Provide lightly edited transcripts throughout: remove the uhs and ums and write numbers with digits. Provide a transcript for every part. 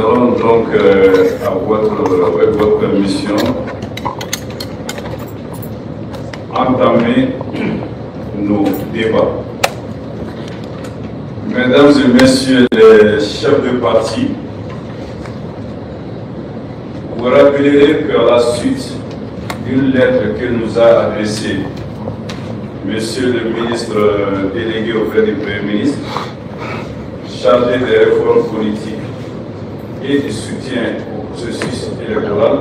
allons donc, avec votre permission, entamer nos débats. Mesdames et messieurs les chefs de parti, vous rappellerez qu'à la suite d'une lettre que nous a adressée Monsieur le ministre délégué auprès du Premier ministre, chargé des réformes politiques et du soutien au processus électoral,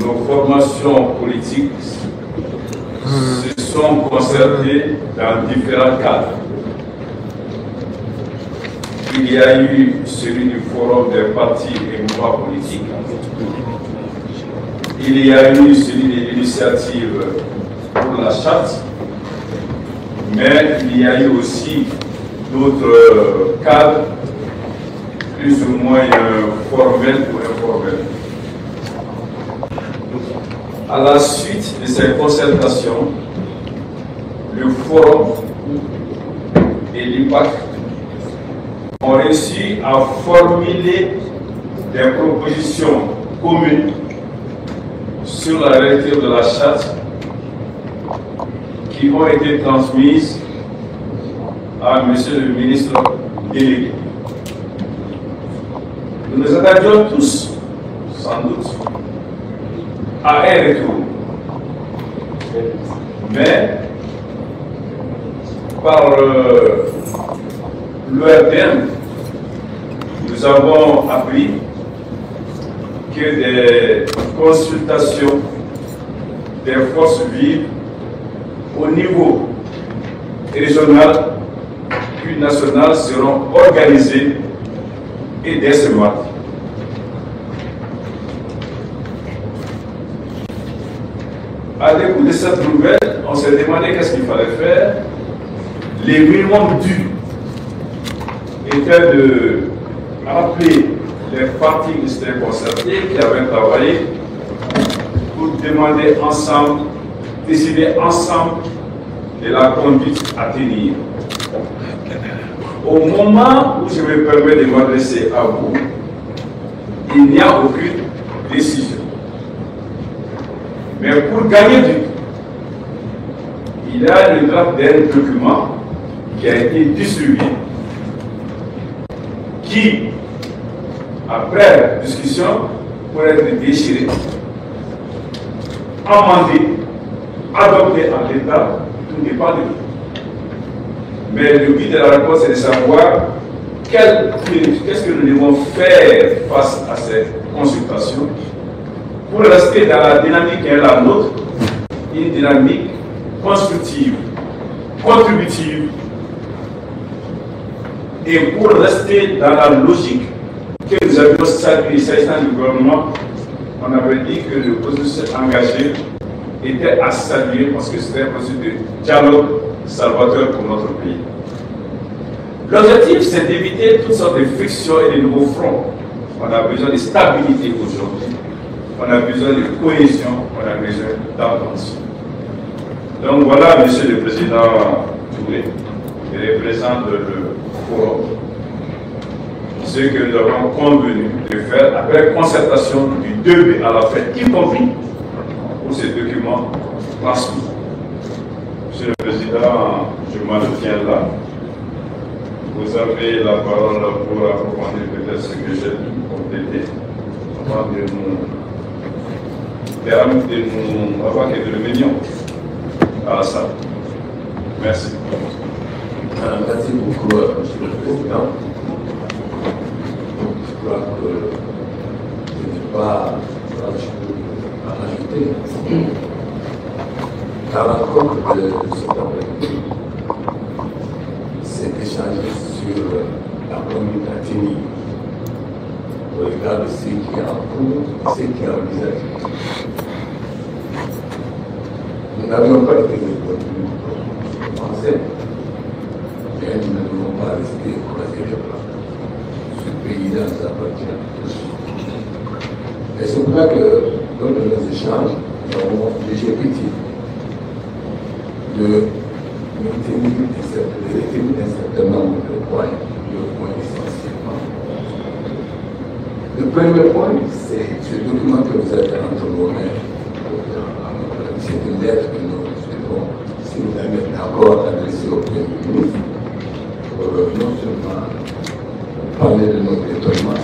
nos formations politiques se sont concertées dans différents cadres. Il y a eu celui du Forum des partis et mouvements politiques. Il y a eu celui de l'initiative pour la charte, mais il y a eu aussi d'autres cadres plus ou moins formels ou informels. À la suite de ces concertations, le Forum et l'IPAC ont réussi à formuler des propositions communes sur la lecture de la charte qui ont été transmises à Monsieur le ministre délégué. Nous nous attendions tous, sans doute, à un retour. Mais, par l'ORTM, nous avons appris que des consultations des forces vives au niveau régional puis national seront organisées et dès ce mois. À l'écoute de cette nouvelle, on s'est demandé qu'est-ce qu'il fallait faire. Les minimums dû était de rappeler les partis qui s'étaient concertés, qui avaient travaillé, pour demander ensemble, décider ensemble de la conduite à tenir. Au moment où je me permets de m'adresser à vous, il n'y a aucune décision. Mais pour gagner du temps, il y a le draft d'un document qui a été distribué, qui, après discussion, pourrait être déchiré, amendé, adopté en l'état, tout dépend de vous. Mais le but de la réponse est de savoir qu'est-ce que nous devons faire face à cette consultation pour rester dans la dynamique qui est la nôtre, une dynamique constructive, contributive, et pour rester dans la logique que nous avions saluée s'agissant du gouvernement. On avait dit que le processus engagé était à saluer parce que c'était un processus de dialogue salvateur pour notre pays. L'objectif, c'est d'éviter toutes sortes de frictions et de nouveaux fronts. On a besoin de stabilité aujourd'hui, on a besoin de cohésion, on a besoin d'entente. Donc voilà, Monsieur le Président Touré, qui représente le forum, ce que nous avons convenu de faire après concertation du début à la fin, y compris pour ces documents transmis. Monsieur le Président, je m'en tiens là. Vous avez la parole pour approfondir peut-être ce que j'ai complété avant que nous le menions à la salle. Merci. Merci beaucoup, Monsieur le Président. Je crois que je n'ai pas grand-chose à rajouter. La rencontre de cet après-midi s'est échangée sur la conduite à tenir au regard de ce qui est en cours et ce qui est envisagé. Nous n'avions pas été répondu comme on pensait, mais nous ne devons pas rester croisés les bras. Ce pays-là nous appartient à tous. Et c'est pour ça que, dans nos échanges, nous avons léger petit de maintenir un certain nombre de points essentiellement. Le premier point, c'est ce document que vous avez entre vos mains. C'est une lettre que nous souhaitons, si vous la mettez d'accord, adressée au Premier ministre, non seulement parler de notre étonnement,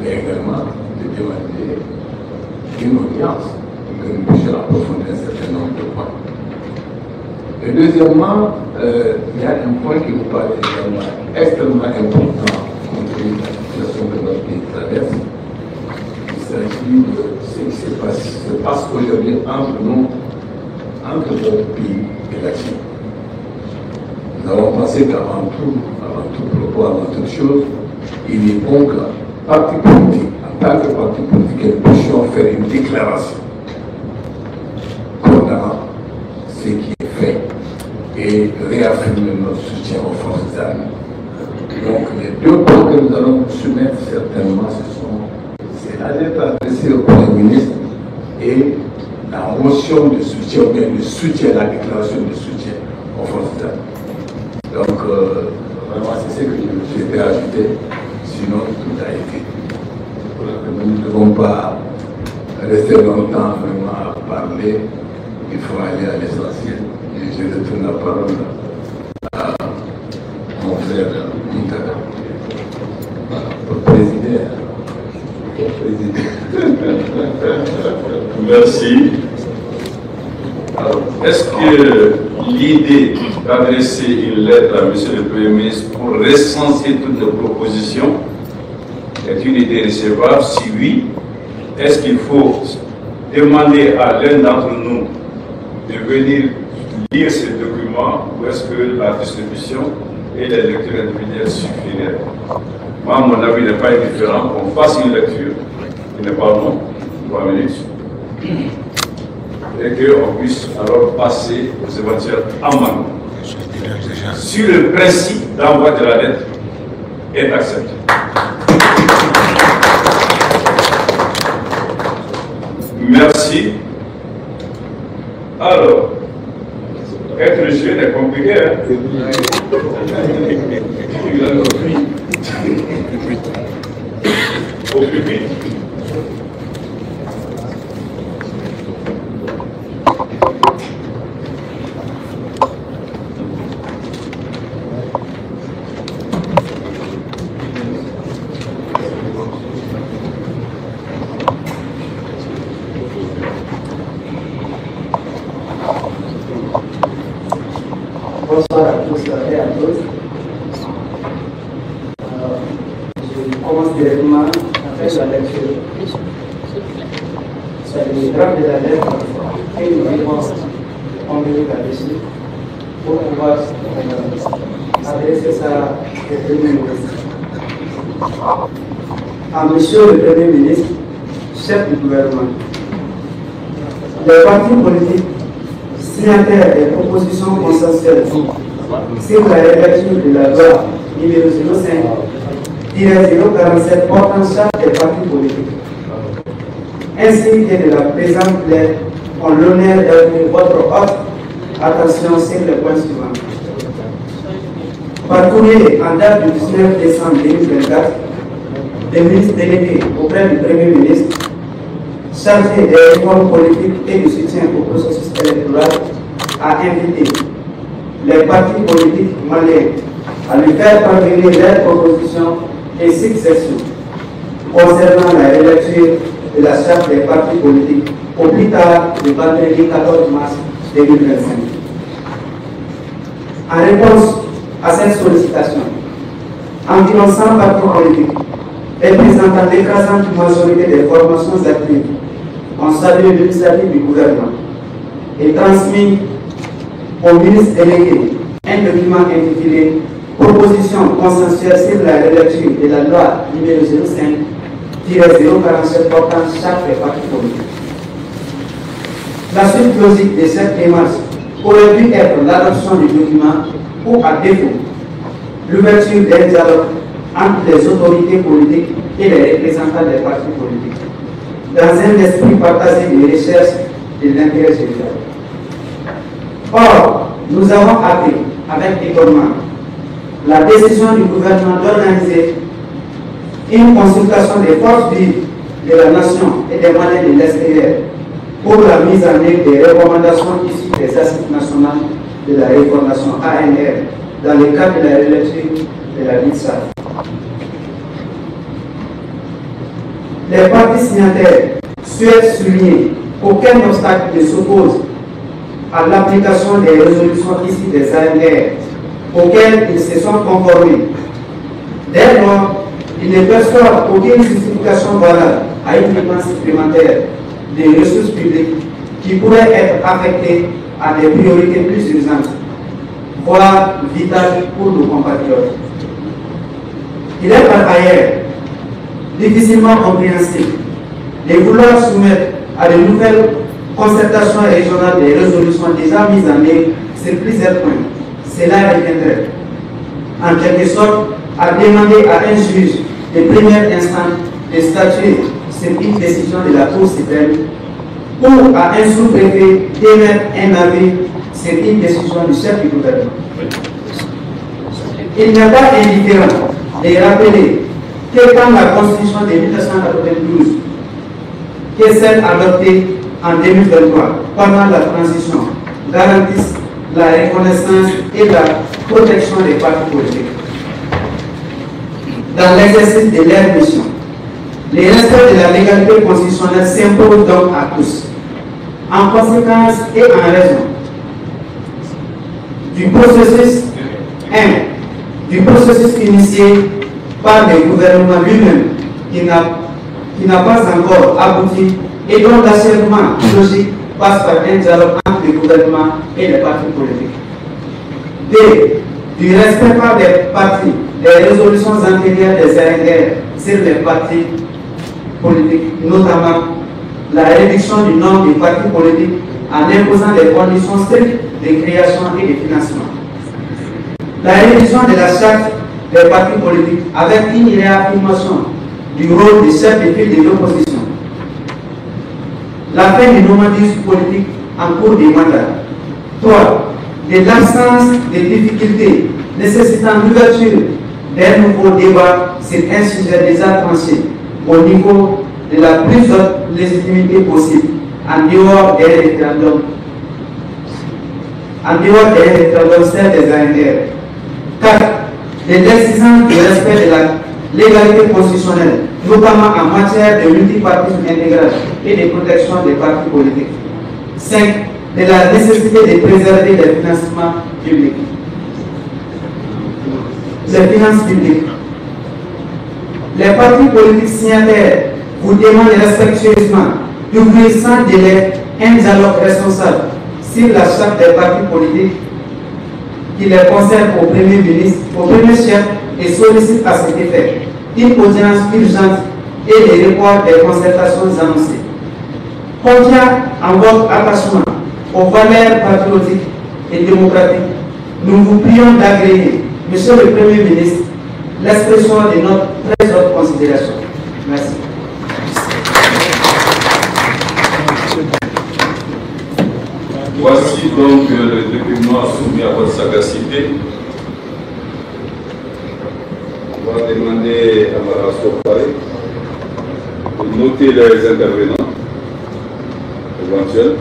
mais également de demander une audience pour que nous puissions approfondir un certain nombre de points. Et deuxièmement, il y a un point qui nous paraît également extrêmement important compte tenu de la situation que notre pays traverse. Il s'agit de ce qui se passe aujourd'hui entre nous, entre notre pays et la Chine. Nous avons pensé qu'avant tout propos, avant toute chose, il est bon que, parti politique, en tant que parti politique, nous puissions faire une déclaration condamnant ce qui est fait et réaffirmer notre soutien aux forces armées. Donc les deux points que nous allons soumettre certainement, c'est la lettre adressée au Premier ministre et la motion de soutien, ou bien le soutien, la déclaration de soutien aux forces armées. Donc vraiment c'est ce que je souhaitais ajouter, sinon tout a été. Nous ne devons pas rester longtemps vraiment à parler, il faut aller à l'essentiel. Et je retourne la parole à mon frère Mintaka, pour présider. Merci. Alors, est-ce que l'idée d'adresser une lettre à M. le Premier ministre pour recenser toutes nos propositions est une idée recevable? Si oui, est-ce qu'il faut demander à l'un d'entre nous de venir lire ces documents ou est-ce que la distribution et les lectures individuelles suffiraient? Moi, mon avis n'est pas indifférent qu'on fasse une lecture qui n'est pas longue, 3 minutes, et qu'on puisse alors passer aux éventuels amendements. Sur le principe d'envoi de la lettre est accepté. Merci. Alors, être jeune est compliqué, hein? Au plus vite. Bonsoir à tous et à toutes. Je commence directement avec la lecture. C'est le drame de la lettre et nous allons convenir là-dessus pour pouvoir adresser ça au Premier ministre. À Monsieur le Premier ministre, chef du gouvernement, les partis politiques signataires des propositions consensuelles sur la rédaction de la loi numéro 05-047 portant charte des partis politiques, ainsi que de la présente lettre, ont l'honneur d'appeler votre haute attention sur les points suivants. Par courrier en date du 19 décembre 2024, le ministre délégué auprès du Premier ministre, chargé des réformes politiques et du soutien au processus électoral, a invité les partis politiques maliens à lui faire parvenir leurs propositions et suggestions concernant la rélecture de la charte des partis politiques au plus tard le vendredi 14 mars 2025. En réponse à cette sollicitation, environ 100 partis politiques représentant l'écrasante majorité des formations actives ont salué l'initiative du gouvernement et transmis au ministre délégué un document intitulé Proposition consensuelle sur la rélecture de la loi numéro 05-047 portant charte des partis politiques. La suite logique de cette démarche aurait pu être l'adoption du document ou, à défaut, l'ouverture d'un dialogue entre les autorités politiques et les représentants des partis politiques, dans un esprit partagé de recherche de l'intérêt général. Or, nous avons appris avec étonnement la décision du gouvernement d'organiser une consultation des forces vives de la nation et des moyens de l'extérieur pour la mise en œuvre des recommandations issues des assises nationales de la réformation ANR dans le cadre de la relecture de la LITSA. Les parties signataires souhaitent souligner qu'aucun obstacle ne s'oppose à l'application des résolutions issues des ANR auxquelles ils se sont conformés. Dès lors, ils ne perçoivent aucune justification valable à une dépense supplémentaire des ressources publiques qui pourraient être affectées à des priorités plus urgentes, voire vitales pour nos compatriotes. Il est par ailleurs difficilement compréhensible de vouloir soumettre à de nouvelles concertations régionales des résolutions déjà mises en œuvre sur plusieurs points. Cela reviendrait en quelque sorte à demander à un juge de première instance de statuer sur une décision de la Cour suprême ou à un sous-préfet d'émettre un avis sur une décision du chef du gouvernement. Il n'est pas indifférent de rappeler que quand la Constitution de 1992, que celle adoptée en 2023 pendant la transition, garantissent la reconnaissance et la protection des partis politiques dans l'exercice de leur mission. Le respect de la légalité constitutionnelle s'impose donc à tous. En conséquence et en raison du processus initié par le gouvernement lui-même qui n'a pas encore abouti et dont l'achèvement logique passe par un dialogue entre le gouvernement et les partis politiques. Du respect par les partis des résolutions antérieures des ANR sur les partis politiques, notamment la réduction du nombre de partis politiques en imposant des conditions strictes de création et de financement. La révision de la charte des partis politiques avec une réaffirmation du rôle des chefs de file de l'opposition. La fin du nomadisme politique en cours des mandats. 3. De l'absence de difficultés nécessitant l'ouverture d'un nouveau débat sur un sujet déjà tranché au niveau de la plus haute légitimité possible en dehors des référendums. Celle des ANR. 4. De l'exigence du respect de la légalité constitutionnelle, notamment en matière de multipartisme intégral et de protection des partis politiques. 5. De la nécessité de préserver les financements publics. Les finances publiques. Les partis politiques signataires vous demandent respectueusement d'ouvrir sans délai un dialogue responsable sur la charte des partis politiques qui les concerne au Premier ministre, au Premier chef et sollicite à cet effet une audience urgente et le report des concertations annoncées. Confiant en votre attachement aux valeurs patriotiques et démocratiques, nous vous prions d'agréer, Monsieur le Premier ministre, l'expression de notre très haute considération. Merci. Voici donc le document soumis à votre sagacité. On va demander à Mme Sopare de noter les intervenants éventuels.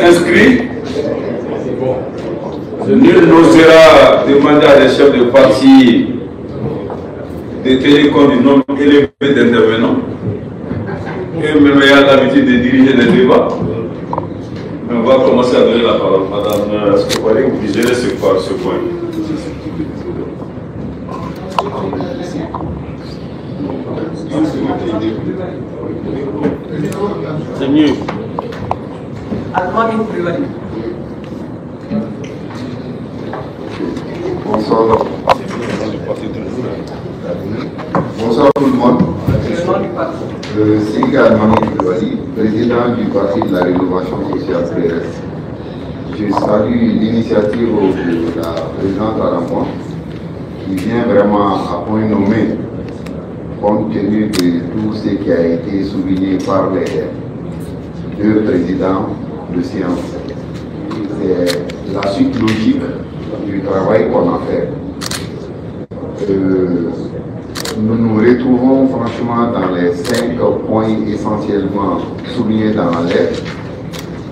Inscrits. Nul n'osera demander à des chefs de parti de tenir compte du nombre élevé d'intervenants. Eux-mêmes ayant l'habitude de diriger les débats. Mais on va commencer à donner la parole. Madame Skopari, vous digérez ce point. C'est mieux. Bonsoir. Bonsoir tout le monde. C'est Almami Koulibaly, président du Parti de la Rénovation Sociale PRS. Je salue l'initiative de la présidente Aramon qui vient vraiment à point nommé compte tenu de tout ce qui a été souligné par les deux présidents de séance. C'est la suite logique du travail qu'on a fait. Nous nous retrouvons franchement dans les 5 points essentiellement soulignés dans la lettre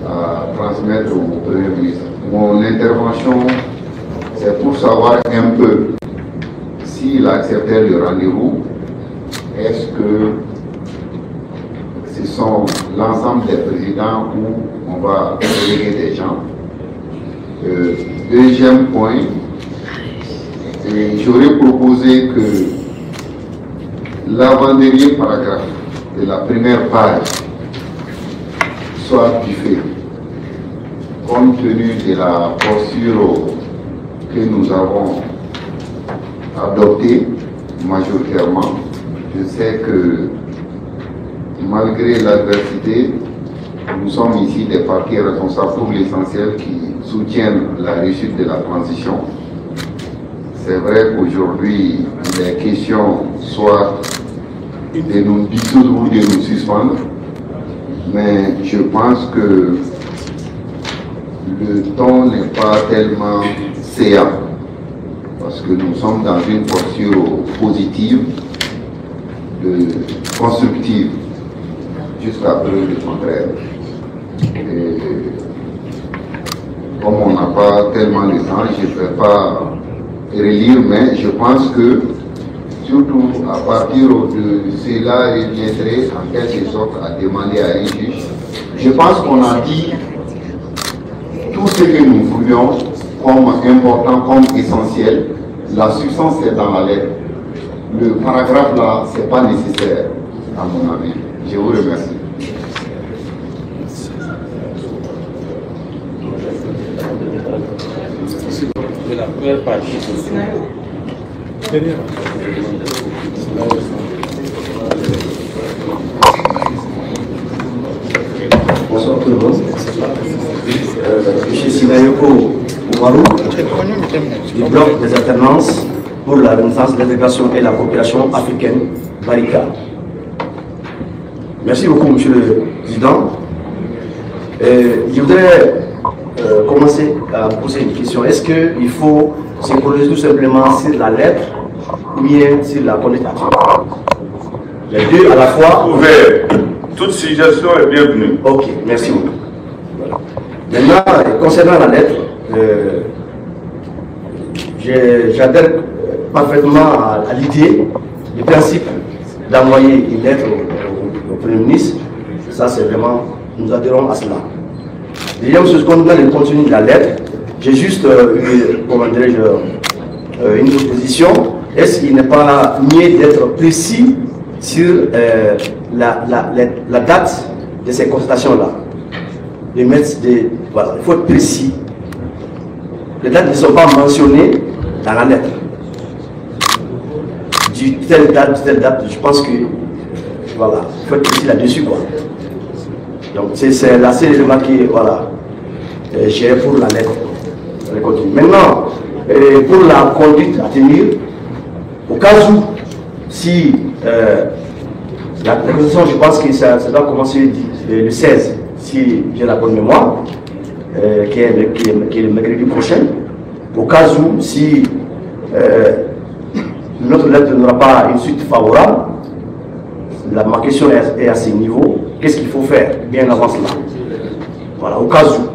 à transmettre au Premier ministre. Mon intervention, c'est pour savoir un peu s'il acceptait le rendez-vous. Est-ce que ce sont l'ensemble des présidents où on va déléguer des gens? Deuxième point, j'aurais proposé que l'avant-dernier paragraphe de la première page soit buffé, compte tenu de la posture que nous avons adoptée majoritairement. Je sais que malgré l'adversité, nous sommes ici des partis responsables pour l'essentiel qui soutiennent la réussite de la transition. C'est vrai qu'aujourd'hui, les questions soit de nous dissoudre ou de nous suspendre, mais je pense que le ton n'est pas tellement séant, parce que nous sommes dans une posture positive, constructive, jusqu'à preuve du contraire. Et comme on n'a pas tellement de temps, je ne vais pas relire, mais je pense que surtout à partir de cela reviendrait en quelque sorte à demander à un juge. Je pense qu'on a dit tout ce que nous voulions comme important, comme essentiel. La substance est dans la lettre. Le paragraphe là, ce n'est pas nécessaire, à mon avis. Je vous remercie. De la première page. Bonsoir tout le monde. Je suis Sinayoko Oumarou, du bloc des alternances pour la renaissance, l'intégration et la coopération africaine, Barika. Merci beaucoup, Monsieur le Président. Je voudrais commencer à poser une question. Est-ce qu'il faut se poser tout simplement sur la lettre ou bien sur la candidature? Les deux à la fois. Ouvert. Toute suggestion est bienvenue. Ok, merci beaucoup. Voilà. Maintenant, concernant la lettre, j'adhère parfaitement à l'idée, le principe d'envoyer une lettre au Premier ministre. Ça, c'est vraiment, nous adhérons à cela. Deuxième chose, concernant le contenu de la lettre, j'ai juste une proposition. Est-ce qu'il n'est pas mieux d'être précis sur la date de ces consultations-là? Voilà, il faut être précis. Les dates ne sont pas mentionnées dans la lettre. Du telle date, je pense que voilà, il faut être précis là-dessus, quoi. Donc c'est la seule élément qui voilà, j'ai pour la lettre. Maintenant, pour la conduite à tenir, au cas où, si la constitution, je pense que ça doit commencer le 16, si j'ai la bonne mémoire, qui est le mercredi prochain. Au cas où, si notre lettre n'aura pas une suite favorable, ma question est à ce niveau. Qu'est-ce qu'il faut faire bien avant cela? Voilà, au cas où.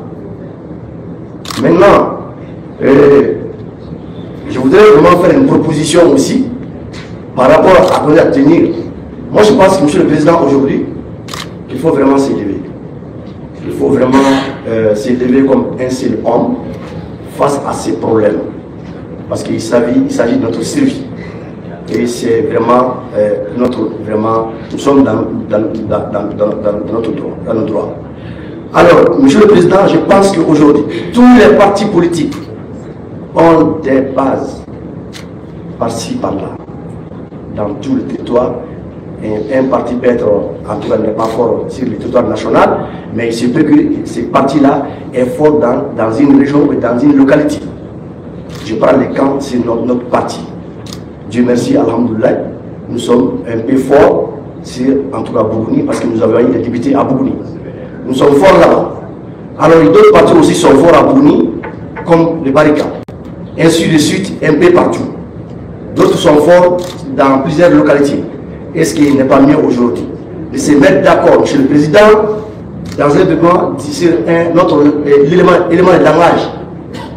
Maintenant, je voudrais vraiment faire une proposition aussi par rapport à la tenir. Moi, je pense que, Monsieur le Président, aujourd'hui, qu'il faut vraiment s'élever. Il faut vraiment s'élever comme un seul homme face à ces problèmes. Parce qu'il s'agit de notre survie. Et c'est vraiment, nous sommes dans notre droit. Alors, Monsieur le Président, je pense qu'aujourd'hui, tous les partis politiques ont des bases par-ci, par-là, dans tout le territoire. Et un parti peut être, en tout cas, n'est pas fort sur le territoire national, mais il se peut que ces partis-là est fort dans une région ou dans une localité. Je prends les camps, c'est notre parti. Dieu merci, alhamdoulilah, nous sommes un peu forts sur, en tout cas, Bougouni, parce que nous avons eu des députés à Bougouni. Nous sommes forts là-bas. Alors, d'autres partis aussi sont forts à Bougouni, comme le Barika. Ainsi de suite, un peu partout. D'autres sont forts dans plusieurs localités. Est-ce qu'il n'est pas mieux aujourd'hui de se mettre d'accord, Monsieur le Président, dans un document sur notre élément de langage,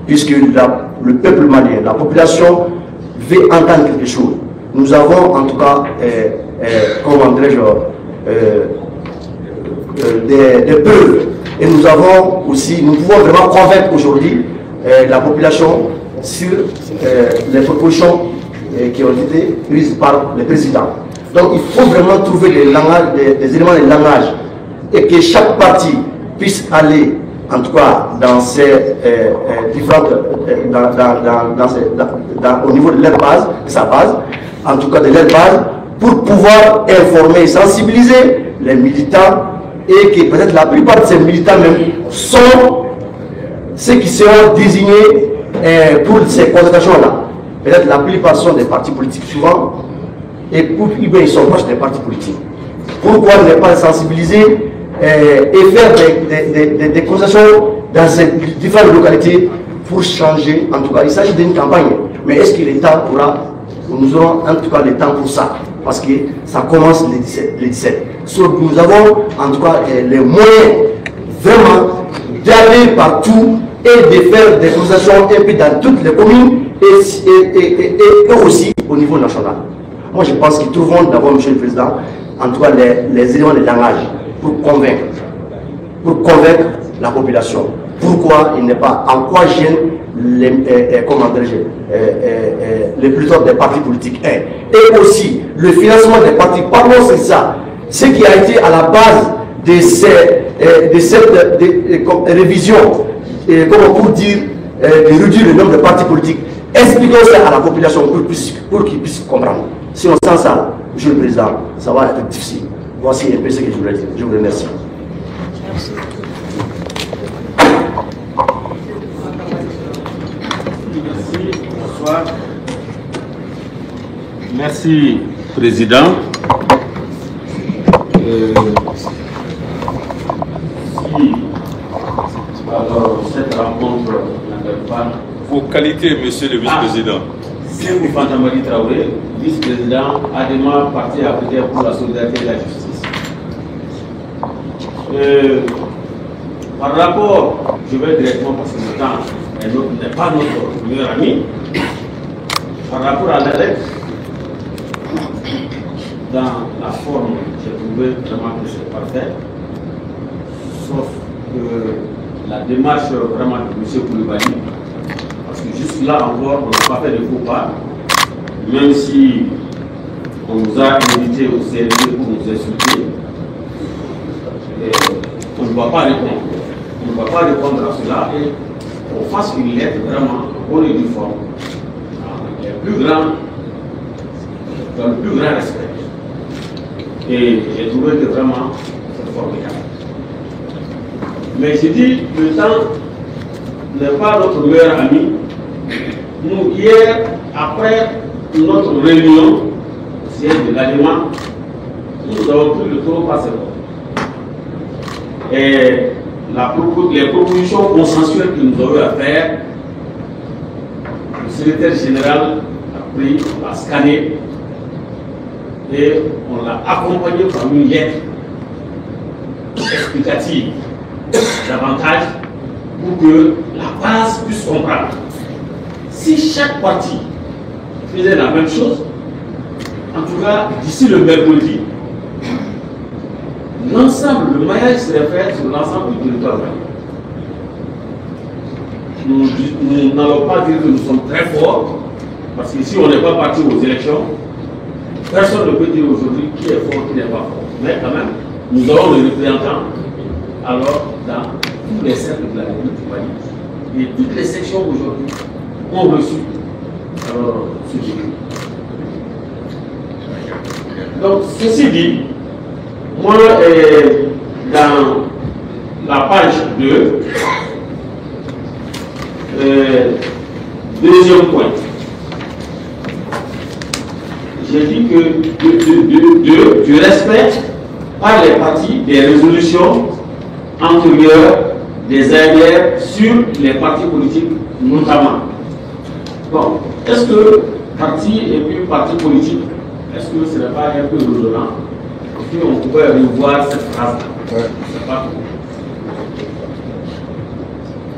puisque le peuple malien, la population veut entendre quelque chose. Nous avons en tout cas, comment dirais-je, des preuves. Et nous avons aussi, nous pouvons vraiment convaincre aujourd'hui la population sur les propositions qui ont été prises par le président. Donc il faut vraiment trouver des éléments de langage et que chaque parti puisse aller, en tout cas, dans ces différentes, au niveau de leur base, de sa base, en tout cas de leur base, pour pouvoir informer, sensibiliser les militants et que peut-être la plupart de ces militants même sont ceux qui seront désignés pour ces consultations-là. Peut-être la plupart sont des partis politiques souvent, et ils sont proches des partis politiques. Pourquoi ne pas sensibiliser et faire des consultations dans ces différentes localités pour changer? En tout cas, il s'agit d'une campagne. Mais est-ce que l'État pourra, nous aurons en tout cas le temps pour ça? Parce que ça commence les 17. Nous avons en tout cas les moyens vraiment d'aller partout et de faire des consultations un peu dans toutes les communes et aussi au niveau national. Moi, je pense qu'ils trouveront d'abord, Monsieur le Président, en tout cas les éléments de langage pour convaincre la population. Pourquoi il n'est pas, en quoi gêne les plutôt des partis politiques. Et aussi, le financement des partis, parlons c'est ça. Ce qui a été à la base de cette révision, pour dire, de réduire le nombre de partis politiques. Expliquons ça à la population pour qu'ils puissent comprendre. Sinon, sans ça, Monsieur le Président, ça va être difficile. Voici un peu ce que je voulais dire. Je vous remercie. Merci. Bonsoir. Merci, Président. Alors, cette rencontre n'avait pas... Vos qualités, Monsieur le Vice-président. Sekou Fantamadi Traoré, vice-président ADEMA, Parti africain pour la solidarité et la justice. Par rapport je vais directement parce que le temps n'est pas notre meilleur ami. Par rapport à la lettre, dans la forme, j'ai trouvé vraiment que c'est parfait, sauf que la démarche vraiment de M. Koulibaly, parce que juste là encore, on n'a pas fait de faux pas, même si on nous a invités au CND pour nous insulter, et on ne va pas répondre. On ne va pas répondre à cela et on fasse une lettre vraiment au lieu du forme, dans le plus grand respect. Et j'ai trouvé que vraiment c'est formidable. Mais j'ai dit, le temps n'est pas notre meilleur ami. Nous, hier, après notre réunion, c'est de l'aliment, nous avons pris le tour par ce moment. Et les propositions consensuelles que nous avons à faire, le secrétaire général a pris, a scanné et on l'a accompagné par une lettre explicative davantage pour que la base puisse comprendre. Si chaque parti faisait la même chose, en tout cas d'ici le mercredi, l'ensemble, le maillage serait fait sur l'ensemble du territoire. Nous n'allons pas dire que nous sommes très forts, parce que si on n'est pas parti aux élections, personne ne peut dire aujourd'hui qui est fort, qui n'est pas fort. Mais quand même, nous avons les représentants, alors dans tous les cercles de la République du Mali, et toutes les sections aujourd'hui ont reçu alors, ce décret. Donc, ceci dit, moi, dans la page 2, deuxième point, j'ai dit que du respect par les partis des résolutions antérieures des ALR sur les partis politiques notamment. Bon, est-ce que parti et puis parti politique, est-ce que ce n'est pas un peu redondant? Si on pouvait revoir cette phrase-là. Ouais. C'est pas tout.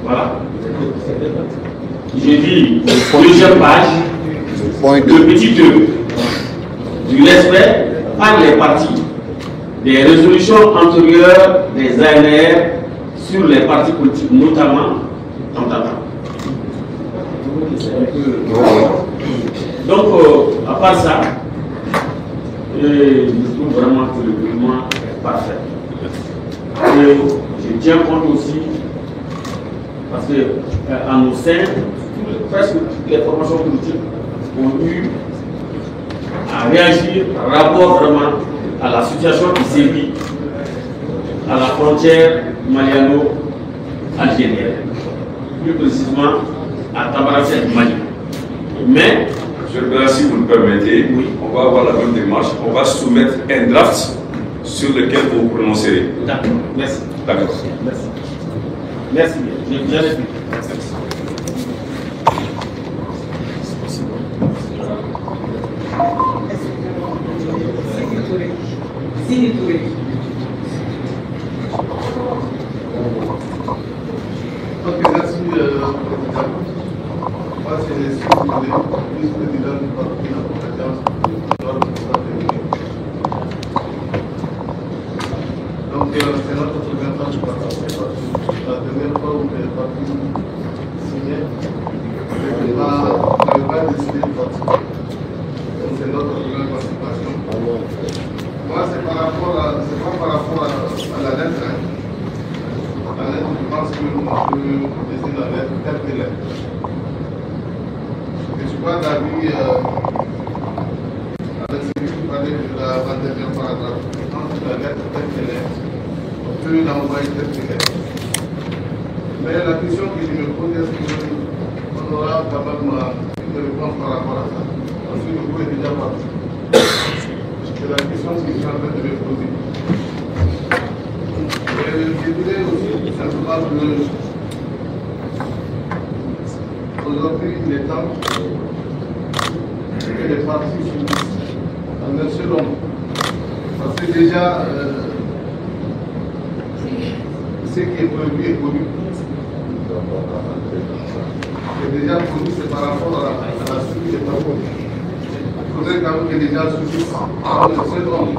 Voilà. J'ai dit, deuxième page, le petit 2, du respect par les partis des résolutions antérieures des ANR sur les partis politiques, notamment en Tata. Donc, à part ça, je trouve vraiment que le document est parfait. Et je tiens compte aussi, parce qu'à nos sein, presque toutes les formations politiques ont eu à réagir par rapport vraiment à la situation qui sévit à la frontière maliano-algérienne, plus précisément à Tabaracet, Mali. Mais, Monsieur le Président, si vous le permettez, oui, on va avoir la même démarche. On va soumettre un draft sur lequel vous vous prononcerez. D'accord, merci. D'accord. Merci. Merci bien. Je l'explique. Ok, merci. Moi, c'est le vice-président du parti en compétence donc, c'est notre représentant du parti. La dernière fois où les partis signaient, on n'avait pas décidé de participer. Donc, c'est notre première participation. Moi, c'est pas par rapport à la lettre. La lettre, je pense que on peut laisser la lettre telle qu'elle est. Je ne suis pas d'avis avec celui qui parlait de la dernière paragraphe. Je pense que la lettre telle qu'elle est, on peut l'envoyer telle qu'elle est. Mais la question que je me pose, est-ce qu'on aura quand même une réponse par rapport à ça? Parce que le coup est déjà parti. C'est la question que je suis en train de me poser. Je dirais aussi simplement que aujourd'hui, il est temps que les partis s'unissent en un seul homme. Parce que déjà, ce qui est prévu est connu. Et déjà, pour nous, c'est par rapport à la suite des travaux. Il faudrait quand même que les gens subissent ce syndrome.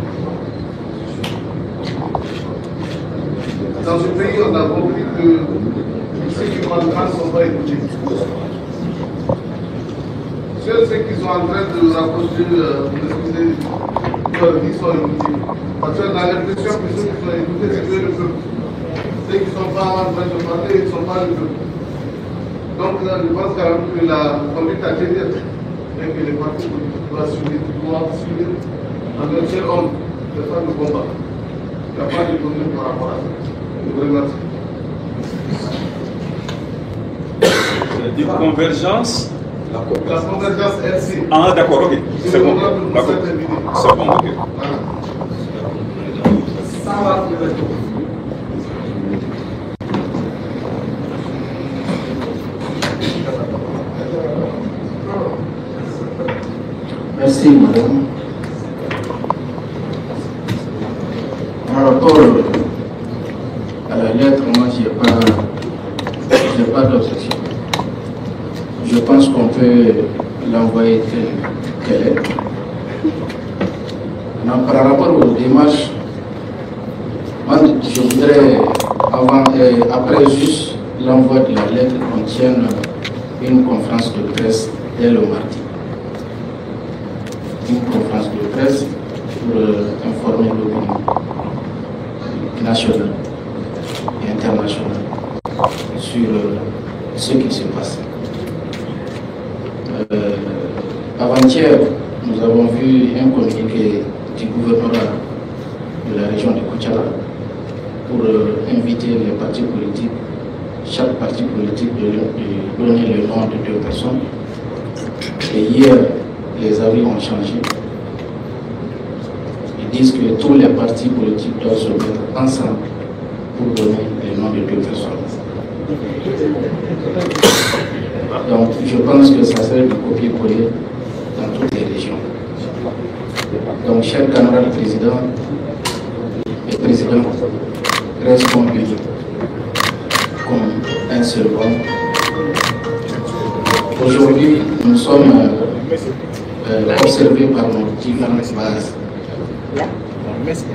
Dans ce pays, on a compris que ceux qui manquent ne sont pas écoutés. Seuls ceux qui sont en train de rapprocher leur vie sont écoutés. Parce qu'on a l'impression que ceux qui sont écoutés, c'est que le peuple. Ceux qui ne sont pas en train de parler, ils ne sont pas le peuple. Donc là, je pense quand même que la conduite à tenir et que les partis doivent suivre en un seul homme, de faire le combat. Il n'y a pas de problème par rapport à ça. Je vous remercie. Dit convergence. La convergence LC. Ah d'accord, ok. C'est bon. D'accord. C'est bon, ok. Voilà. Ça va pour le tour. Merci, madame. Par rapport à la lettre, moi, je n'ai pas d'objection. Je pense qu'on peut l'envoyer telle est. Maintenant, par rapport aux démarches, moi, je voudrais, après juste l'envoi de la lettre, qu'on tienne une conférence de presse dès le mardi. Une conférence de presse pour informer l'opinion nationale et internationale sur ce qui se passe. Avant-hier, nous avons vu un communiqué du gouvernement de la région de Koutiala pour inviter les partis politiques, chaque parti politique de donner le nom de 2 personnes. Et hier, les avis ont changé. Ils disent que tous les partis politiques doivent se mettre ensemble pour donner le nom de 2 personnes. Donc, je pense que ça serait du copier-coller dans toutes les régions. Donc, cher camarade président et président, restons unis comme un seul homme. Aujourd'hui, nous sommes observés par nos différentes bases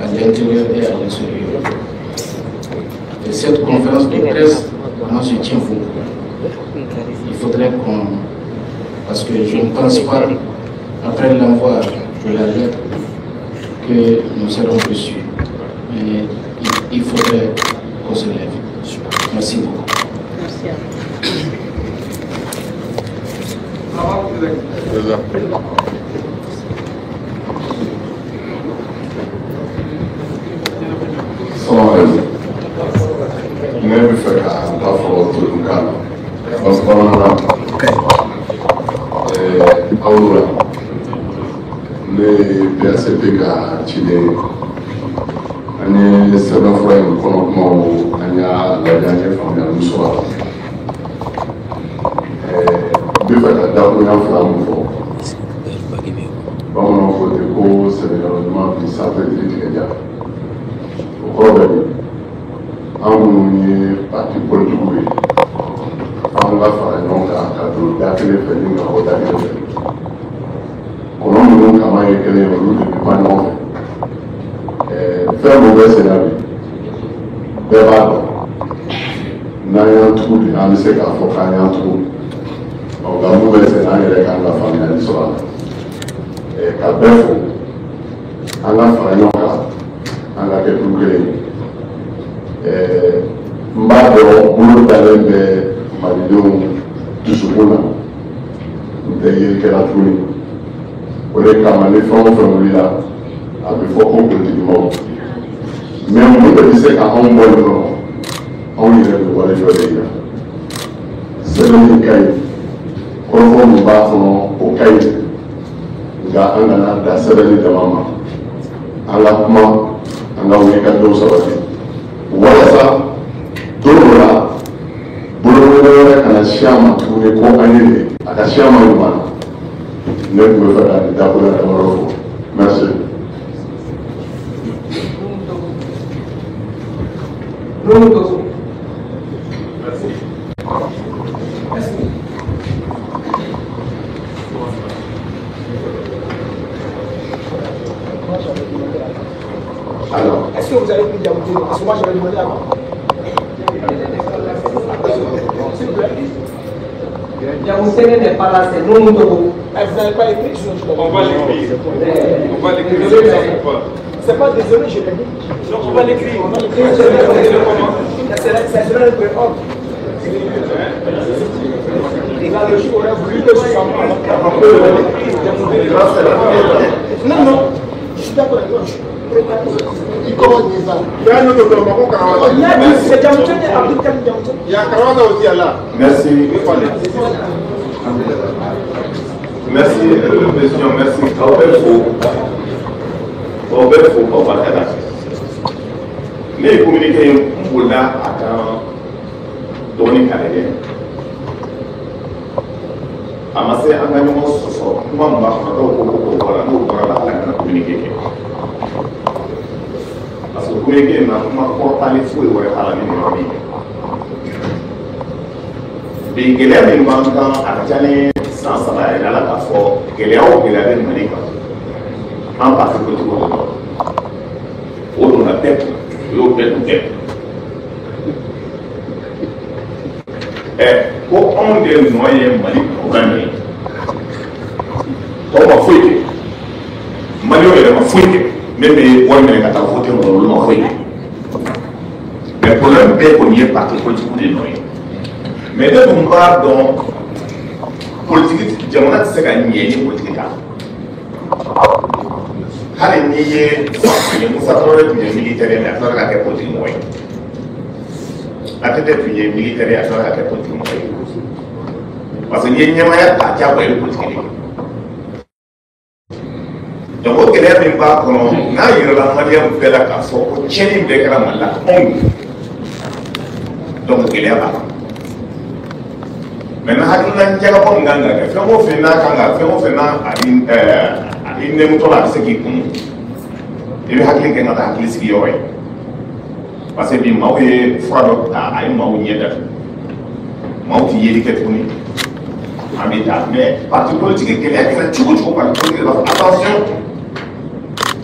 à l'intérieur et à l'extérieur. Et cette conférence de presse, moi je tiens vous. Il faudrait qu'on... Parce que je ne pense pas, après l'envoi de la lettre, que nous serons reçus. Mais il faudrait qu'on se lève. Merci beaucoup. Merci. Ne bɛ fɛ ka n ta fɔ tubabukan na parce que bamanankan aw la ne ye PACP ka ciden an ye sɛbɛnfura in kɔnɔ kumaw an y'a lajɛ an ye faamuyali sɔrɔ a la n bɛ fɛ ka dakurunya 2 min fɔ bamananw ko ten ko sɛnɛkɛlaw ɲuman bi sanfɛ jiri tigɛ ja o kɔrɔ bɛ min an minnu ye parti politiques ye an ka fara ɲɔgɔn kan ka don da kelen fɛ ni ka bɔ da kelen fɛ kɔnɔ minnu kama ye kelen ye olu de bɛ ba ɲɔgɔn fɛ fɛn min bɛ sen na bi bɛɛ b'a dɔn n'an y'an tugu bi an bɛ se k'a fɔ k'an y'an tugu nka mun bɛ sen na an yɛrɛ k'an ka faamuyali sɔrɔ a la ka bɛɛ fo an ka fara ɲɔgɔn kan an ka kɛ kulu kelen ye. N b'a dɔn bolo dalen bɛ malidenw dusukun na n tɛ yirikɛla tuguni o de kama ni fɛn o fɛn wulila a bɛ fɔ ko politikimaw mais mun de bɛ se ka anw bɔ nin kɔnɔ anw yɛrɛ bɛ walijɔ de yira sɛbɛn min ka ɲi kɔrɔfɔ min b'a kɔnɔ o ka ɲi nka an kana da sɛbɛnni dama ma an ka kuma an ka wulikajɔw sabati walasa don dɔ la bolokoli wɛrɛ kana si a ma tuguni ko an ye de a ka si a ma ɲuman na ne tun bɛ fɛ ka nin dakuruya damadɔ fɔ merci. Merci. vous avez pris Diamoté, parce que moi j'avais demandé avant. Diamoté n'est pas là, c'est non Moutoko. Vous n'avez pas écrit, sinon je On va l'écrire. On va l'écrire. C'est pas désolé, je l'ai dit. Non, on va l'écrire. On va l'écrire. C'est le préordre. La logique aurait voulu que ce soit un peu. Non, non, je suis d'accord avec toi. Il y a un autre c'est Diamoté, il y a Karawanda aussi là. Merci. Merci, le président. Merci. Robert Fou, Papa Kada. Mais communiquer pour là, à donner Canadien. Amassé un gagnant sur son maman, voilà, communiquer. Parce que communiquer n'a pas porté les fouilles ou à la minute. Les guerriers de Bangan à Tchani, sans salaire, là, la fois, guerriers au guerrier de Manika. En particulier, on a tête, l'eau tête. Et pour un des moyens Mali pour gagner, on va fouiller. Mali, on va fouiller. Même les points de la voté, on va fouiller. Mais pour le bien qu'on y est parti politique des noyés. Mais dès qu'on parle donc politique, j'aimerais que c'est gagné politique. Hali ni ye Moussa Traoré tun ye militaire mais a tila ka kɛ politique mɔgɔ ye ATT tun ye militaire a tila ka kɛ politique mɔgɔ ye parce que n'i ye ɲɛmaaya ta diyagoya i bɛ politique de kɛ donc o gɛlɛya min b'a kɔnɔ n'a yirala maliyɛn bɛɛ la k'a fɔ ko tiɲɛni bɛɛ kɛra Mali la anw donc gɛlɛya b'a kɔnɔ maintenant hakilina jagabɔ min kan ka kɛ fɛn o fɛn n'a kan ka fɛn o fɛn n'a il ne me tola ce qui compte. Il veut hakili kena ta hakili sigi yɔrɔ ye parce que bi maaw ye fura dɔ ta a ye maaw ɲɛ datugu maaw ti yeli kɛ tuguni an bɛ taa mais parti politique gɛlɛya kɛra cogo cogo parti politique b'a fɔ attention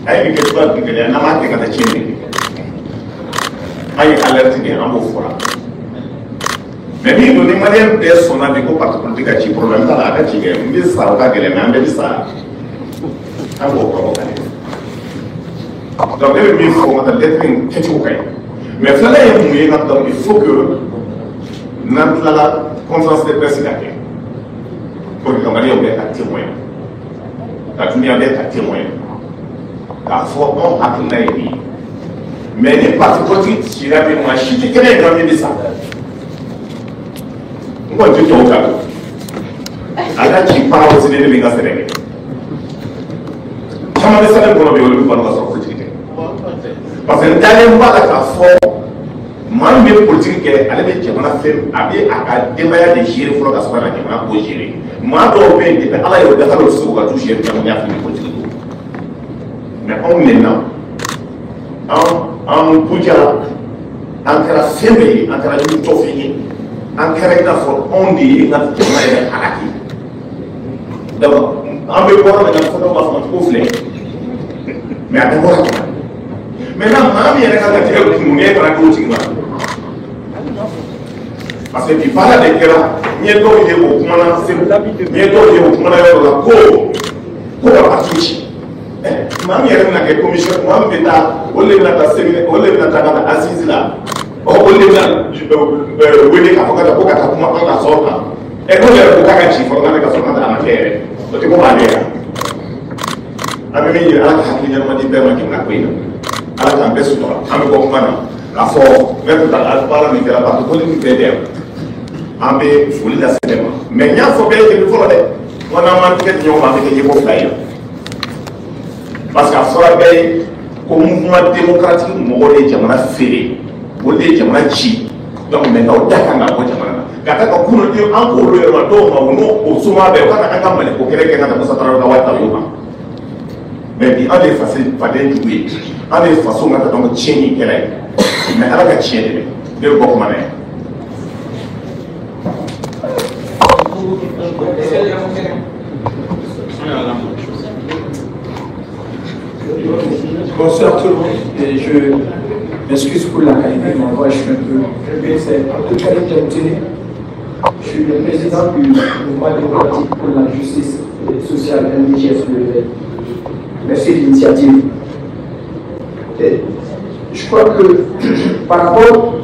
a ye nin kɛ cogoya min gɛlɛya n'an m'a kɛ ka taa tiɲɛni kɛ an ye alerte kɛ an b'o fɔra mais min don ni maliyɛn bɛɛ sɔnna bi ko parti politique ka ci problème t'a la a ka ci kɛ n bɛ sara o ka gɛlɛn mais an bɛɛ bɛ sara. Donc, il faut que mais il faut que notre la conférence de presse pour que les Maliens soient témoins. La Dunia est témoin. La fois on a tout naïvi. Mais les partis politiques, si la vie m'a chité, quel est le premier de ça? On va dire au cas. Alors, tu parles aussi de l'Église. Comment est-ce que vous avez vu politique? Parce que dans les mois de la foi, moi, je politique, elle est déjà fait, avec un débat de gérer pour la soirée, pour gérer. Moi, je vais dire, Allah est au delà de ce qu'on va toucher, je vais faire politique. Mais on maintenant, en Bouddha, en Kara Semé, en Kara Tofini, en Kara Nafo, on dit, notre témoin est Haraki. D'abord, en Bébois, on a fait un conflit. Mais à d'abord, maintenant, il y a des gens qui ont été parce que tu parles de Kera, il y a d'autres qui ont Ami mi ala ka hakili ɲɛnama di bɛɛ ma jamana ko in na ala k'an bɛɛ sutura an bɛ bɔ kuma na k'a fɔ bɛɛ bɛ taa baara min kɛra bato poli min bɛɛ dɛ an bɛ foli lase bɛɛ ma mais n y'a fɔ bɛɛ ye kelen fɔlɔ dɛ n ko n'an m'an tigɛ di ɲɔgɔn ma an bɛ kɛ ɲɛbɔ fila ye parce que a fɔra bɛɛ ye ko mouvement démocratique mɔgɔw de ye jamana feere olu de ye jamana ci donc maintenant o da kan ka bɔ jamana na ka taa ka kunun di an k'olu yɛrɛ ma dɔw ma o n'o suma bɛɛ o kana an ka mali ko kɛlɛ kɛ ka taa Musa Tarawele ka wari ta o kan. Mais puis, on est facile, pas d'injouer. On est façon de donc tienni qu'elle est. Mais elle a qu'à tienner. De beaucoup de manière. Bonsoir tout le monde. Et je m'excuse pour la qualité de ma voix, je suis un peu. C'est Abdelkarim Diamtine. Je suis le président du mouvement démocratique pour la justice sociale MDJSW. Merci de l'initiative. Je crois que par rapport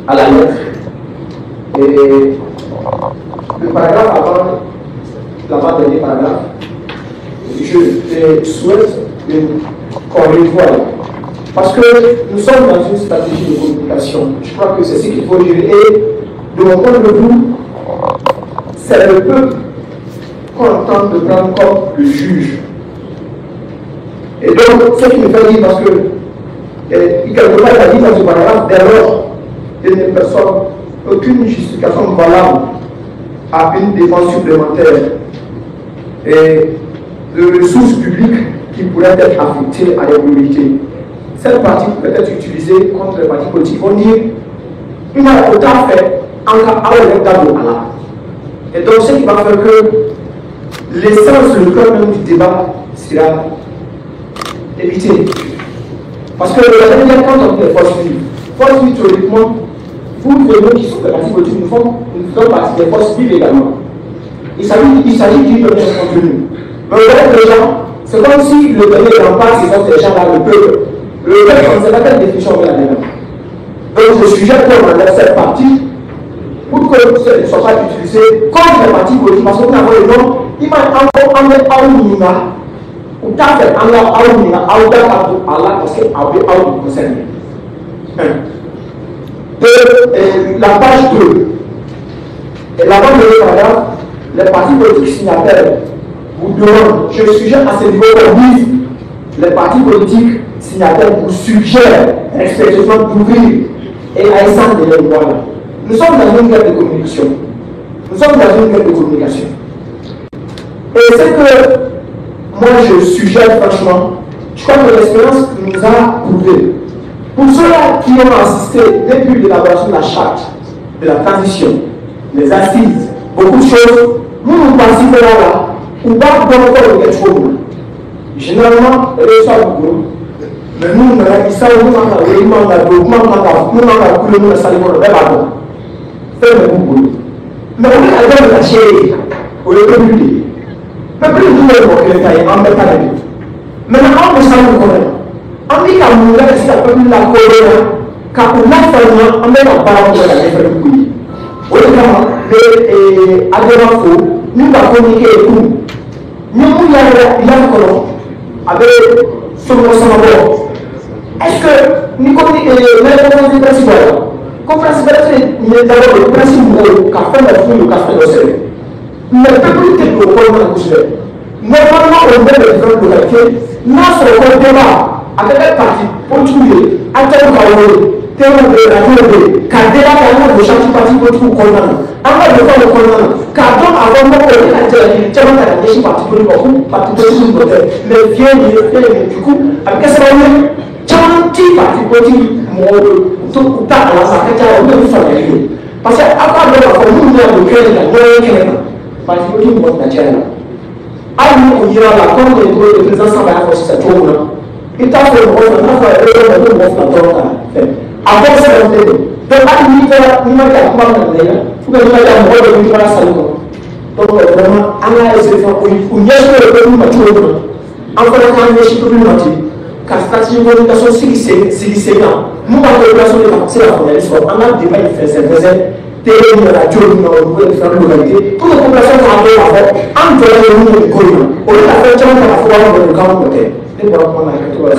à la lettre, et le paragraphe avant, l'avant-dernier paragraphe, je souhaite qu'on revoie. Parce que nous sommes dans une stratégie de communication. Je crois que c'est ce qu'il faut gérer. Et de mon point de vue, c'est le peuple qu'on entend de prendre comme le juge. Et donc, ce qui me fait dire, parce que quelque part, il a dit dans ce paragraphe, dès lors, il n'y a personne, aucune justification valable à une défense supplémentaire et de ressources publiques qui pourraient être affectées à l'immunité. Cette partie peut être utilisée contre les partis politiques. On dit, il m'a autant fait en cas où et donc, ce qui va faire que l'essence, le cœur même du débat sera évité. Parce que la dernière, quand on dit les forces vives, théoriquement, vous, les gens qui sont des partis politiques, nous faisons partie des forces vives également. Il s'agit d'une donner un contenu. Mais au reste des gens, c'est comme si le dernier rempart, ce sont ces gens-là, le peuple. Le peuple, on ne sait pas quelle définition on met là-dedans. Donc, je suggère qu'on enlève cette partie pour que ce ne soit pas utilisé comme les partis politiques. Parce que nous avons le nom, il m'a encore emmené à Oumina, ou t'as fait en là à Oumina, à Ouda Kato, à la parce que à Ouda concerne. De la page 2, et l'avant-dernier paragraphe, les partis politiques signataires vous demandent, je suggère à ce niveau qu'on dise, les partis politiques signataires vous suggèrent respectueusement d'ouvrir et à essayer de les voir. Nous sommes dans une guerre de communication. Et c'est que moi je suggère franchement, je crois que l'expérience nous a prouvé. Pour ceux-là qui ont assisté depuis l'élaboration de la charte, de la transition, les assises, beaucoup de choses, nous participons là, ou pas dans le corps de quelque chose. Généralement, les gens beaucoup. Mais nous, nous avons dit ça, nous avons dit, nous avons dit, nous avons dit, nous avons dit, mais on est dans la chérie, au lieu de publier. Mais plus de nous, on peut faire en mettant la vie. Maintenant, on peut s'en reconnaître. On dit qu'à mon gars, c'est un peu plus la colère, car pour la famille, on met la parole de la lettre de couille. Au lieu de adhérents faux, nous allons communiquer avec nous. Nous, il y a un colon avec son ensemble. Est-ce que nous communiquons les principaux? Conférence il y a d'abord le principe qu'a fait la fouille ou qu'a fait le cerveau. Mais le peuple est au point de la couche. Normalement, on met les différentes localités, nous sommes au débat avec un parti pour trouver un tel Théo de la Théo, car dès là, on a chaque parti pour tout condamner. On va le faire le condamner. Car donc, avant de faire la télé, tu vas faire des partis pour le parti pour le mais viens, du coup, avec ce moment, tu as un petit parti politique, tout à la sacrée, on peut faire la vie. Parce qu'à part de la famille, nous avons créé la loi, parti politique, on a déjà là. À nous, on ira là, comme le président s'en va faire cette chose-là. Il t'a fait le rôle, on a fait le rôle, on a fait avant ça, on dit, donc, à l'univers, nous avons fait un peu de temps, nous avons fait un peu de temps, donc, vraiment, on a essayé de faire une yeux de mature. Encore un peu de mature. Car stratégie de communication, c'est nous avons fait la c'est la journaliste, on a débat, il fait ses présents, télé, radio, nous avons fait différentes localités, pour les populations qui ont fait avant, en dehors de nous, de Korea, on a fait un peu de fois dans le camp de terre. Et voilà comment on a fait tout ça.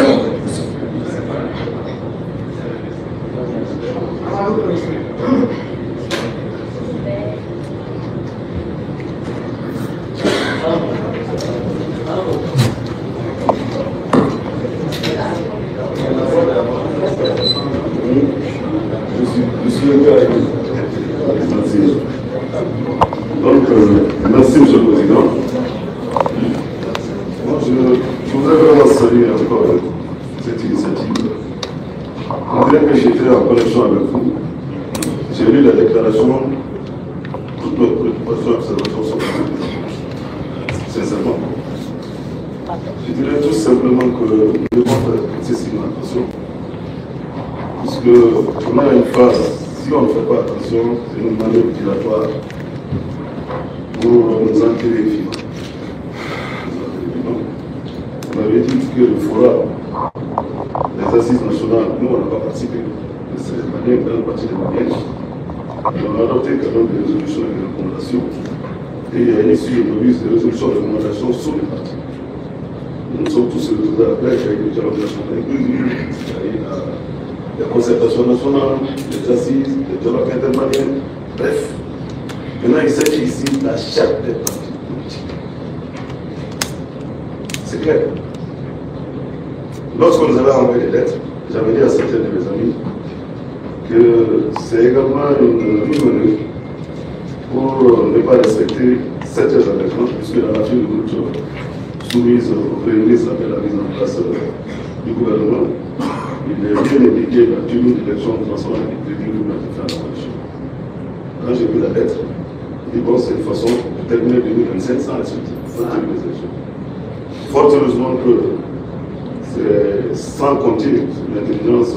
Donc, merci Monsieur le Président. Moi, je voudrais vraiment saluer encore cette initiative. On dirait que j'étais en connexion avec vous. J'ai lu la déclaration, toutes nos préoccupations et observations sont sincèrement. Je dirais tout simplement que nous devons faire excessivement attention. Puisque on a une phase, si on ne fait pas attention, c'est une manœuvre dilatoire pour nous enterrer vivants. On avait dit que le forum, les assises nationales, nous on n'a pas participé. C'est une grande partie des Maliens. On a adopté quand même des résolutions et des recommandations. Et il y a une issue de résolutions et de recommandations sur les partis. Nous sommes tous retrouvés après, il y a eu le dialogue national inclusif, il y a la concertation nationale, les assises, le dialogue intermalien, bref. Maintenant, il s'agit ici de la charte des partis politiques. C'est clair. Lorsque nous avons envoyé les lettres, j'avais dit à certains de mes amis que c'est également une manœuvre pour ne pas respecter certains engagements, puisque la nature de notre soumise au Premier ministre après la mise en place du gouvernement, il est bien indiqué la tenue d'élection transformée des crédits de la coalition. Quand j'ai vu la lettre, je dis bon, c'est une façon de terminer 2025 sans respecter les élections. Fort heureusement que c'est sans compter l'intelligence,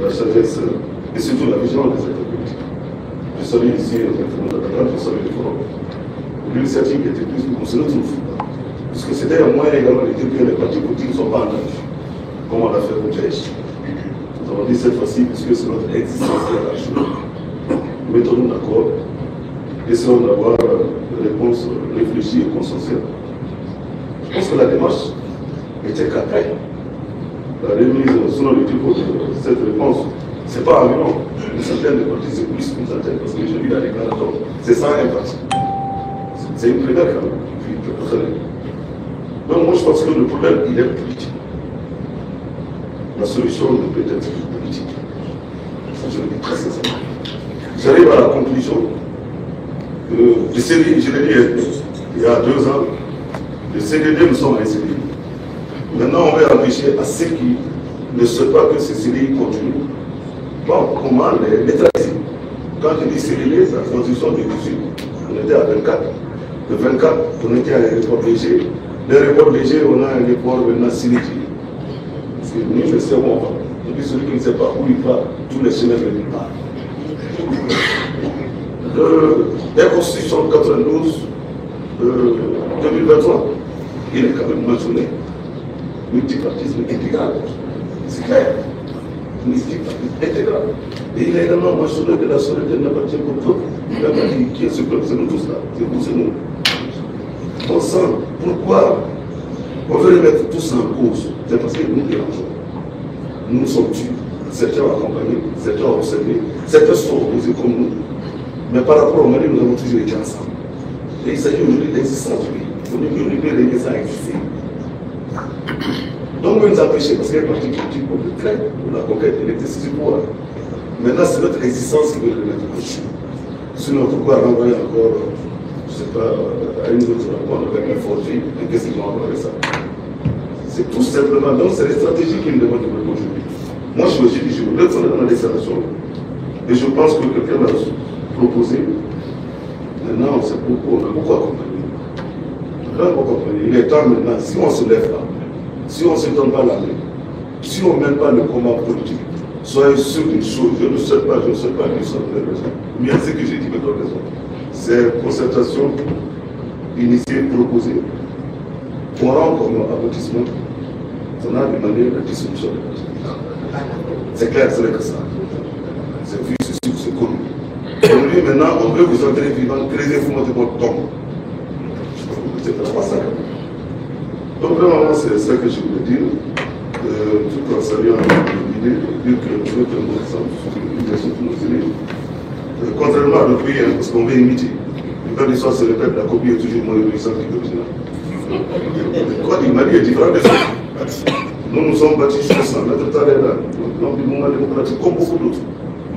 la sagesse et surtout la vigilance des acteurs politiques. Je salue ici je salue le forum. L'initiative était plus qu'on se retrouve. Parce que c'était un moyen également de dire que les partis politiques ne sont pas en danger, comme on l'a fait au Tchèque. Nous avons dit cette fois-ci, puisque c'est notre existence qui est la chose. Mettons-nous d'accord, essayons d'avoir des réponses réfléchies et consensuelles. Je pense que la démarche était qu'après la remise selon le type de cette réponse, ce n'est pas environ une centaine de partis, c'est plus qu'une centaine, parce que j'ai vu la déclaration, c'est 101 partis. C'est une première quand même. Donc moi je pense que le problème, il est politique. La solution ne peut être que politique. Ça, je le dis très sincèrement. J'arrive à la conclusion que je l'ai dit il y a 2 ans, le CDD, nous sommes à un CDI. Maintenant, on va empêcher à ceux qui ne souhaitent pas que ce CDI continue. Bon, comment les trahir? Quand je dis CDD, c'est la transition de 18. On était à 24. De 24, on était à l'aéroport léger. L'aéroport léger, on a un aéroport maintenant synétique. Parce que nous, le savons. Et puis celui qui ne sait pas où il va, tous les chemins ne nulle part. La Constitution de 92, 2023, il est quand même mentionné. Multipartisme intégral. C'est clair. Multipartisme intégral. Et il est également mentionné que la souveraineté n'appartient qu'au peuple. Il a pas dit qui est ce peuple, c'est nous tous là. C'est vous, c'est nous. On sent pourquoi on veut les mettre tous en cause. C'est parce que nous dérangeons. Nous sommes tués. Certains ont accompagné, certains ont observé, certains sont opposés comme nous. Mais par rapport au Mali, nous avons toujours été ensemble. Et il s'agit aujourd'hui de l'existence du pays. Il faut nous régler ça à exister. Donc, vous nous empêchez, parce qu'il y a un parti politique pour le trait, pour la conquête de l'exercice du pouvoir. Maintenant, c'est notre existence qui veut le mettre en jeu. Sinon, pourquoi renvoyer encore, je ne sais pas, à une autre rencontre avec un forgerie, qu'est-ce qu'ils vont avoir avec ça? C'est tout simplement, donc c'est les stratégies qui nous demandent de développer aujourd'hui. Moi, je me suis dit, je voulais faire dans l'installation. Et je pense que quelqu'un l'a proposé. Maintenant, on sait pourquoi, on a beaucoup accompagné. Il est temps maintenant, si on se lève là, si on ne se donne pas la main, si on ne mène pas le combat politique, soyez sûr d'une chose, je ne sais pas que ça donne raison. Mais ce que j'ai dit me donne raison. C'est concertation initiée, proposée. On rend comme aboutissement, on a demandé la dissolution de parti. C'est clair, ce n'est que ça. C'est vu, c'est sûr, c'est connu. Aujourd'hui, maintenant, on veut vous entrer vivant, créez-vous votre tombe. C'est pas ça. Donc vraiment, c'est ça que je voulais dire, tout en saluant l'idée de dire que nous sommes ensemble sur l'utilisation de nos élèves. Contrairement à notre pays, parce qu'on veut imiter. Quand l'histoire se répète, la copie est toujours moins réjouissante que l'original. Le code du Mali est différent des autres. Nous nous sommes battus sur le sang, notre temps est là, l'environnement démocratique, comme beaucoup d'autres.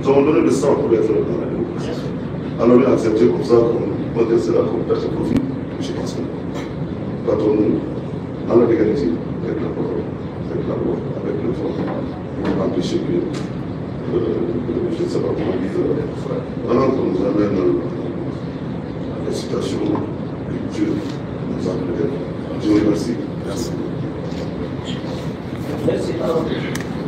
Nous avons donné le sang pour être dans la démocratie. Alors, on a accepté comme ça, qu'on conteste cela comme perte de profit. Je pense que battons-nous dans la légalité, avec la parole, avec la loi, avec le temps, pour empêcher que, je ne sais pas comment dire, pendant qu'on nous amène à la citation que Dieu nous a appelés. Je vous remercie. Merci. Merci.